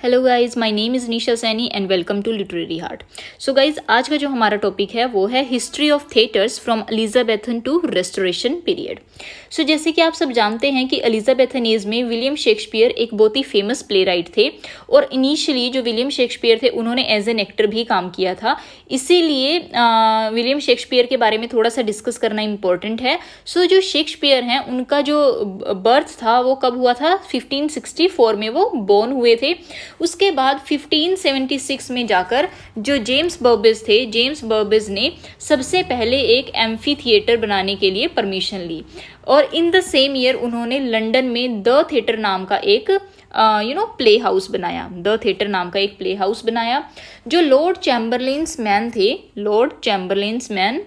Hello guys, my name is Nisha Saini and welcome to literary heart. So guys, आज का जो हमारा टॉपिक है वो है history of theatres from Elizabethan to restoration period. So जैसे कि आप सब जानते हैं कि एलिजाबेथन एज में विलियम शेक्सपियर एक बहुत ही फेमस प्ले राइट थे और इनिशियली जो विलियम शेक्सपियर थे उन्होंने एज एन एक्टर भी काम किया था। इसीलिए विलियम शेक्सपियर के बारे में थोड़ा सा डिस्कस करना इम्पोर्टेंट है। सो जो शेक्सपियर हैं उनका जो बर्थ था वो कब हुआ था, 1564 में वो बोर्न हुए थे। उसके बाद 1576 में जाकर जो जेम्स बर्बेज ने सबसे पहले एक एम्फी थिएटर बनाने के लिए परमिशन ली और इन द सेम ईयर उन्होंने लंदन में द थिएटर नाम का एक प्ले हाउस बनाया। द थिएटर नाम का एक प्ले हाउस बनाया। जो लॉर्ड चैम्बरलेन्स मैन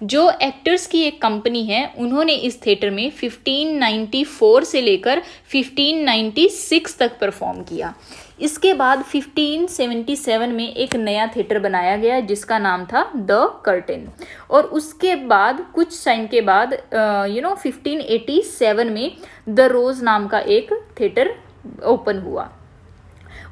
जो एक्टर्स की एक कंपनी है, उन्होंने इस थिएटर में 1594 से लेकर 1596 तक परफॉर्म किया। इसके बाद 1577 में एक नया थिएटर बनाया गया जिसका नाम था द कर्टेन और उसके बाद कुछ टाइम के बाद 1587 में द रोज नाम का एक थिएटर ओपन हुआ।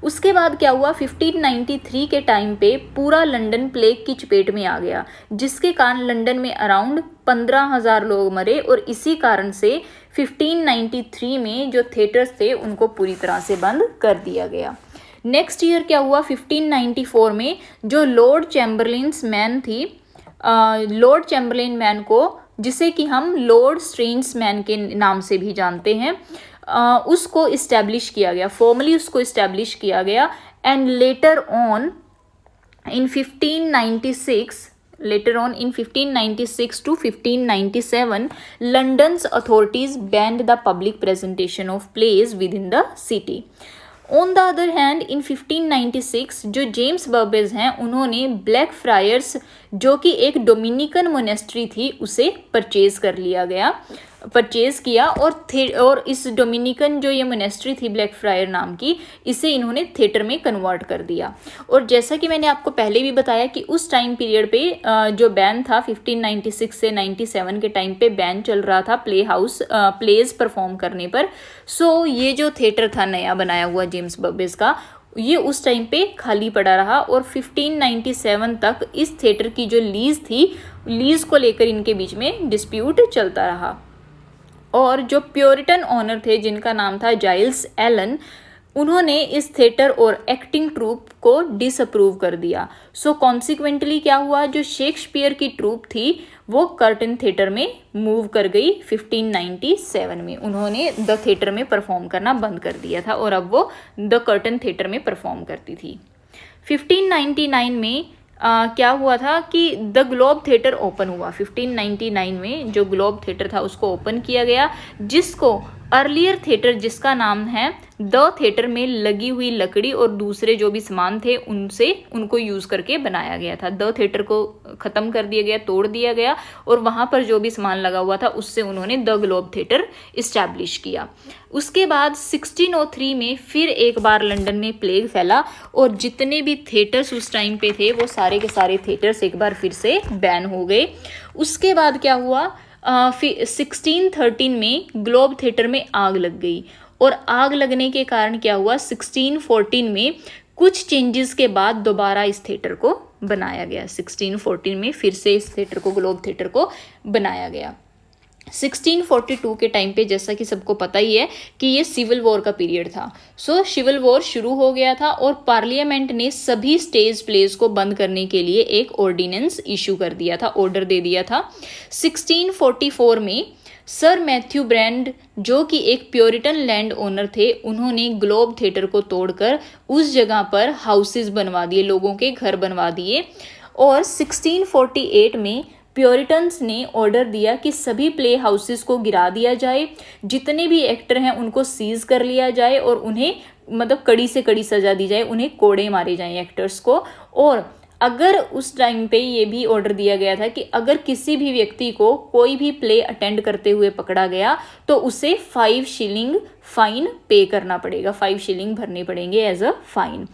उसके बाद क्या हुआ, 1593 के टाइम पे पूरा लंदन प्लेग की चपेट में आ गया जिसके कारण लंदन में अराउंड 15,000 लोग मरे और इसी कारण से 1593 में जो थिएटर्स थे उनको पूरी तरह से बंद कर दिया गया। नेक्स्ट ईयर क्या हुआ, 1594 में जो लॉर्ड चैम्बरलेन मैन को, जिसे कि हम लॉर्ड स्ट्रेंज मैन के नाम से भी जानते हैं, उसको इस्टेब्लिश किया गया, फॉर्मली उसको इस्टेब्लिश किया गया। And later on in 1596 to 1597 London's authorities banned the public presentation of plays within the city. On the other hand in 1596 जो जेम्स बर्बेज हैं उन्होंने ब्लैक फ्रायर्स जो कि एक डोमिनिकन मोनेस्ट्री थी उसे परचेज किया और इस डोमिनिकन जो ये मोनेस्ट्री थी ब्लैक फ्रायर नाम की, इसे इन्होंने थिएटर में कन्वर्ट कर दिया। और जैसा कि मैंने आपको पहले भी बताया कि उस टाइम पीरियड पे जो बैन था 1596 से 97 के टाइम पे बैन चल रहा था प्लेज परफॉर्म करने पर। सो ये जो थिएटर था नया बनाया हुआ जेम्स बर्बेज का, ये उस टाइम पे खाली पड़ा रहा और 1597 तक इस थिएटर की जो लीज को लेकर इनके बीच में डिस्प्यूट चलता रहा। और जो प्योरिटन ऑनर थे जिनका नाम था जाइल्स एलन, उन्होंने इस थिएटर और एक्टिंग ट्रूप को डिसअप्रूव कर दिया। सो कॉन्सिक्वेंटली क्या हुआ, जो शेक्सपियर की ट्रूप थी वो कर्टन थिएटर में मूव कर गई। 1597 में उन्होंने द थिएटर में परफॉर्म करना बंद कर दिया था और अब वो द कर्टन थिएटर में परफॉर्म करती थी। 1599 में क्या हुआ था कि द ग्लोब थिएटर ओपन हुआ। 1599 में जो ग्लोब थिएटर था उसको ओपन किया गया, जिसको अर्लियर थिएटर जिसका नाम है द थिएटर में लगी हुई लकड़ी और दूसरे जो भी सामान थे उनको यूज़ करके बनाया गया था। द थिएटर को ख़त्म कर दिया गया, तोड़ दिया गया और वहाँ पर जो भी सामान लगा हुआ था उससे उन्होंने द ग्लोब थिएटर इस्टेब्लिश किया। उसके बाद 1603 में फिर एक बार लंदन में प्लेग फैला और जितने भी थिएटर्स उस टाइम पे थे वो सारे के सारे थिएटर्स एक बार फिर से बैन हो गए। उसके बाद क्या हुआ, 1613 में ग्लोब थिएटर में आग लग गई और आग लगने के कारण क्या हुआ, 1614 में कुछ चेंजेस के बाद दोबारा इस थिएटर को बनाया गया। 1614 में फिर से इस थिएटर को, ग्लोब थिएटर को बनाया गया। 1642 के टाइम पे जैसा कि सबको पता ही है कि ये सिविल वॉर का पीरियड था। सो सिविल वॉर शुरू हो गया था और पार्लियामेंट ने सभी स्टेज प्लेस को बंद करने के लिए एक ऑर्डिनेंस इशू कर दिया था, ऑर्डर दे दिया था। 1644 में सर मैथ्यू ब्रांड जो कि एक प्योरिटन लैंड ओनर थे, उन्होंने ग्लोब थिएटर को तोड़कर उस जगह पर हाउसेस बनवा दिए, लोगों के घर बनवा दिए। और 1648 में प्योरिटन्स ने ऑर्डर दिया कि सभी प्ले हाउसेस को गिरा दिया जाए, जितने भी एक्टर हैं उनको सीज कर लिया जाए और उन्हें कड़ी से कड़ी सजा दी जाए, उन्हें कोड़े मारे जाएं एक्टर्स को। और अगर उस टाइम पे ये भी ऑर्डर दिया गया था कि अगर किसी भी व्यक्ति को कोई भी प्ले अटेंड करते हुए पकड़ा गया तो उसे 5 शिलिंग फ़ाइन पे करना पड़ेगा, 5 शिलिंग भरने पड़ेंगे एज अ फ़ाइन।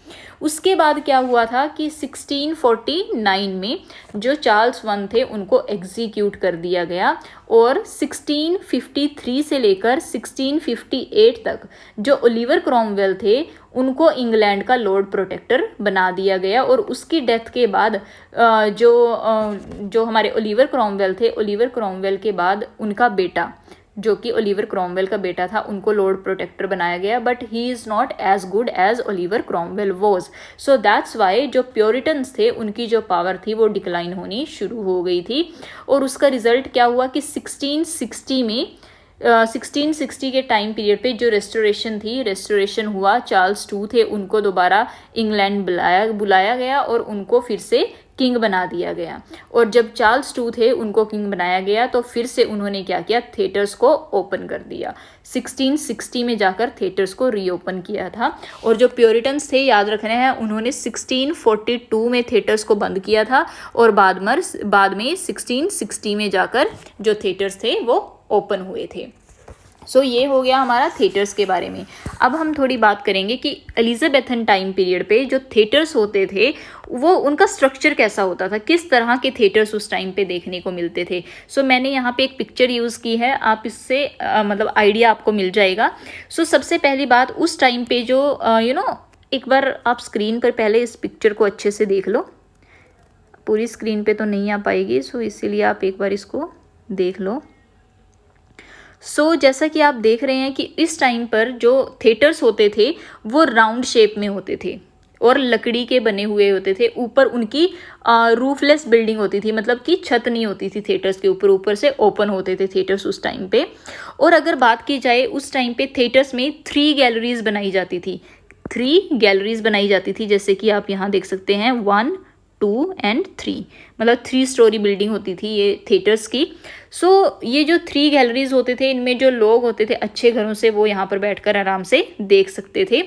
उसके बाद क्या हुआ था कि 1649 में जो चार्ल्स वन थे उनको एग्जीक्यूट कर दिया गया, और 1653 से लेकर 1658 तक जो ओलिवर क्रॉमवेल थे उनको इंग्लैंड का लॉर्ड प्रोटेक्टर बना दिया गया। और उसकी डेथ के बाद जो हमारे ओलिवर क्रॉमवेल थे, ओलिवर क्रॉमवेल के बाद उनका बेटा जो कि ओलिवर क्रॉमवेल का बेटा था, उनको लॉर्ड प्रोटेक्टर बनाया गया, but he is not as good as Oliver Cromwell was. So that's why जो प्योरिटन्स थे उनकी जो पावर थी वो डिक्लाइन होनी शुरू हो गई थी। और उसका रिजल्ट क्या हुआ कि 1660 में 1660 के टाइम पीरियड पे जो रेस्टोरेशन हुआ, चार्ल्स टू थे उनको दोबारा इंग्लैंड बुलाया गया और उनको फिर से किंग बना दिया गया। और जब चार्ल्स टू थे उनको किंग बनाया गया तो फिर से उन्होंने क्या किया, थिएटर्स को ओपन कर दिया। 1660 में जाकर थिएटर्स को रीओपन किया था। और जो प्योरिटन्स थे, याद रखने हैं, उन्होंने 1642 में थिएटर्स को बंद किया था और बाद में 1660 में जाकर जो थिएटर्स थे वो ओपन हुए थे। सो ये हो गया हमारा थिएटर्स के बारे में। अब हम थोड़ी बात करेंगे कि एलिजाबेथन टाइम पीरियड पे जो थिएटर्स होते थे वो उनका स्ट्रक्चर कैसा होता था, किस तरह के थिएटर्स उस टाइम पे देखने को मिलते थे। सो मैंने यहाँ पे एक पिक्चर यूज़ की है, आप इससे मतलब आइडिया आपको मिल जाएगा। सो सबसे पहली बात, उस टाइम पे जो एक बार आप स्क्रीन पर पहले इस पिक्चर को अच्छे से देख लो। पूरी स्क्रीन पे तो नहीं आ पाएगी, सो इसीलिए आप एक बार इसको देख लो। सो जैसा कि आप देख रहे हैं कि इस टाइम पर जो थिएटर्स होते थे वो राउंड शेप में होते थे और लकड़ी के बने हुए होते थे। ऊपर उनकी रूफलेस बिल्डिंग होती थी, मतलब कि छत नहीं होती थी थिएटर्स के ऊपर से ओपन होते थे थिएटर्स उस टाइम पे। और अगर बात की जाए उस टाइम पे थिएटर्स में 3 गैलरीज बनाई जाती थी, 3 गैलरीज बनाई जाती थी, जैसे कि आप यहाँ देख सकते हैं 1, 2 एंड 3, मतलब 3 स्टोरी बिल्डिंग होती थी ये थिएटर्स की। सो ये जो 3 गैलरीज होते थे, इनमें जो लोग होते थे अच्छे घरों से वो यहाँ पर बैठकर आराम से देख सकते थे।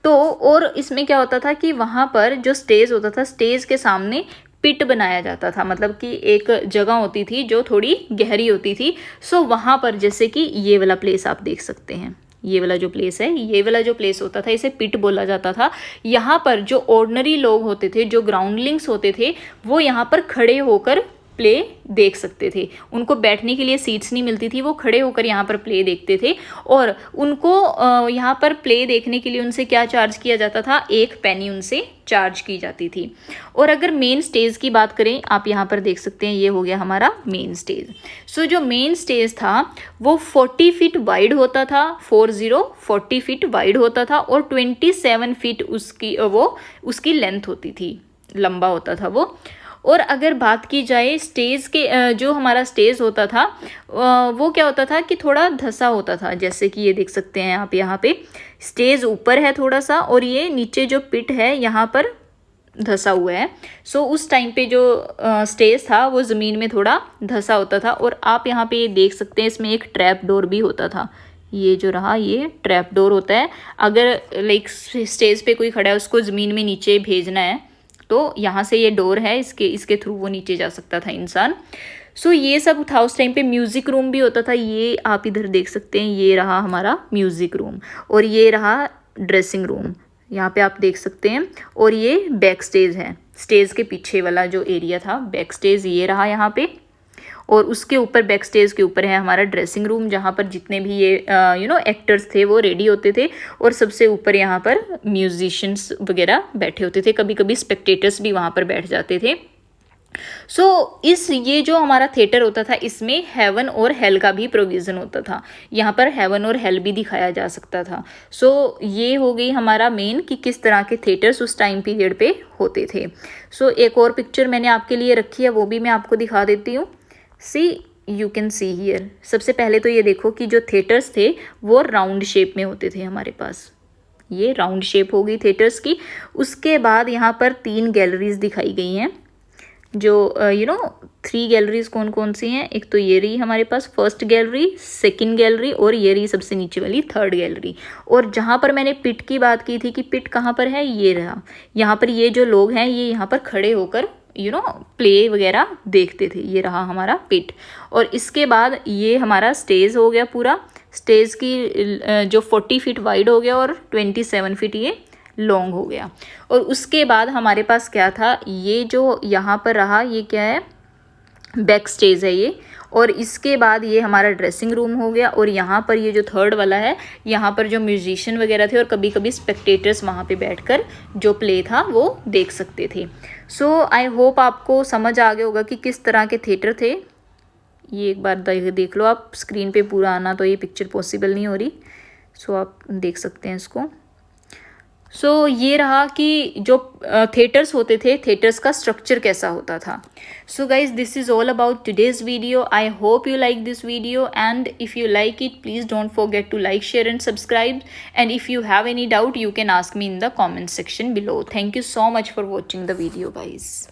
तो और इसमें क्या होता था कि वहाँ पर जो स्टेज होता था, स्टेज के सामने पिट बनाया जाता था, मतलब कि एक जगह होती थी जो थोड़ी गहरी होती थी। सो वहाँ पर जैसे कि ये वाला प्लेस आप देख सकते हैं, ये वाला जो प्लेस है, ये वाला जो प्लेस होता था इसे पिट बोला जाता था। यहाँ पर जो ऑर्डिनरी लोग होते थे, जो ग्राउंडलिंग्स होते थे, वो यहाँ पर खड़े होकर प्ले देख सकते थे। उनको बैठने के लिए सीट्स नहीं मिलती थी, वो खड़े होकर यहाँ पर प्ले देखते थे। और उनको यहाँ पर प्ले देखने के लिए उनसे क्या चार्ज किया जाता था, 1 पेनी उनसे चार्ज की जाती थी। और अगर मेन स्टेज की बात करें, आप यहाँ पर देख सकते हैं, ये हो गया हमारा मेन स्टेज। सो जो मेन स्टेज था वो 40 फीट वाइड होता था, 40 फीट वाइड होता था और 27 फीट उसकी लेंथ होती थी, लंबा होता था वो। और अगर बात की जाए स्टेज के, जो हमारा स्टेज होता था वो क्या होता था कि थोड़ा धंसा होता था, जैसे कि ये देख सकते हैं आप, यहाँ पे स्टेज ऊपर है थोड़ा सा और ये नीचे जो पिट है यहाँ पर धंसा हुआ है। सो उस टाइम पे जो स्टेज था वो ज़मीन में थोड़ा धंसा होता था। और आप यहाँ पे देख सकते हैं इसमें एक ट्रैप डोर भी होता था, ये जो रहा ये ट्रैप डोर होता है। अगर लाइक स्टेज पे कोई खड़ा है, उसको ज़मीन में नीचे भेजना है तो यहाँ से ये डोर है, इसके थ्रू वो नीचे जा सकता था इंसान। सो ये सब था उस टाइम पे। म्यूज़िक रूम भी होता था, ये आप इधर देख सकते हैं, ये रहा हमारा म्यूज़िक रूम और ये रहा ड्रेसिंग रूम, यहाँ पे आप देख सकते हैं। और ये बैक स्टेज है, स्टेज के पीछे वाला जो एरिया था बैक स्टेज, ये रहा यहाँ पे। और उसके ऊपर बैक स्टेज के ऊपर है हमारा ड्रेसिंग रूम, जहाँ पर जितने भी ये एक्टर्स थे वो रेडी होते थे। और सबसे ऊपर यहाँ पर म्यूजिशियंस वगैरह बैठे होते थे, कभी कभी स्पेक्टेटर्स भी वहाँ पर बैठ जाते थे। सो ये जो हमारा थिएटर होता था इसमें हेवन और हेल का भी प्रोविज़न होता था, यहाँ पर हेवन और हेल भी दिखाया जा सकता था। सो ये हो गई हमारा मेन कि किस तरह के थिएटर्स उस टाइम पीरियड पे होते थे। सो एक और पिक्चर मैंने आपके लिए रखी है, वो भी मैं आपको दिखा देती हूँ। You can see here. सबसे पहले तो ये देखो कि जो थिएटर्स थे वो राउंड शेप में होते थे हमारे पास, ये राउंड शेप हो गई थिएटर्स की। उसके बाद यहाँ पर 3 गैलरीज दिखाई गई हैं, जो 3 गैलरीज कौन कौन सी हैं। एक तो ये रही हमारे पास फर्स्ट गैलरी, सेकंड गैलरी और ये रही सबसे नीचे वाली थर्ड गैलरी। और जहाँ पर मैंने पिट की बात की थी कि पिट कहाँ पर है, ये रहा। यहाँ पर ये जो लोग हैं ये यहाँ पर खड़े होकर प्ले वगैरह देखते थे, ये रहा हमारा पिट। और इसके बाद ये हमारा स्टेज हो गया पूरा, स्टेज की जो 40 फीट वाइड हो गया और 27 फीट ये लॉन्ग हो गया। और उसके बाद हमारे पास क्या था, ये जो यहाँ पर रहा ये क्या है, बैक स्टेज है ये। और इसके बाद ये हमारा ड्रेसिंग रूम हो गया। और यहाँ पर ये जो थर्ड वाला है, यहाँ पर जो म्यूजिशियन वगैरह थे और कभी कभी स्पेक्टेटर्स वहाँ पे बैठकर जो प्ले था वो देख सकते थे। सो आई होप आपको समझ आ गया होगा कि किस तरह के थिएटर थे। ये एक बार देख लो आप, स्क्रीन पे पूरा आना तो ये पिक्चर पॉसिबल नहीं हो रही, सो आप देख सकते हैं इसको। सो ये रहा कि जो थिएटर्स होते थे, थिएटर्स का स्ट्रक्चर कैसा होता था। So guys this is all about today's video. I hope you like this video, and if you like it, please don't forget to like, share and subscribe. And if you have any doubt, you can ask me in the comment section below. Thank you so much for watching the video, guys.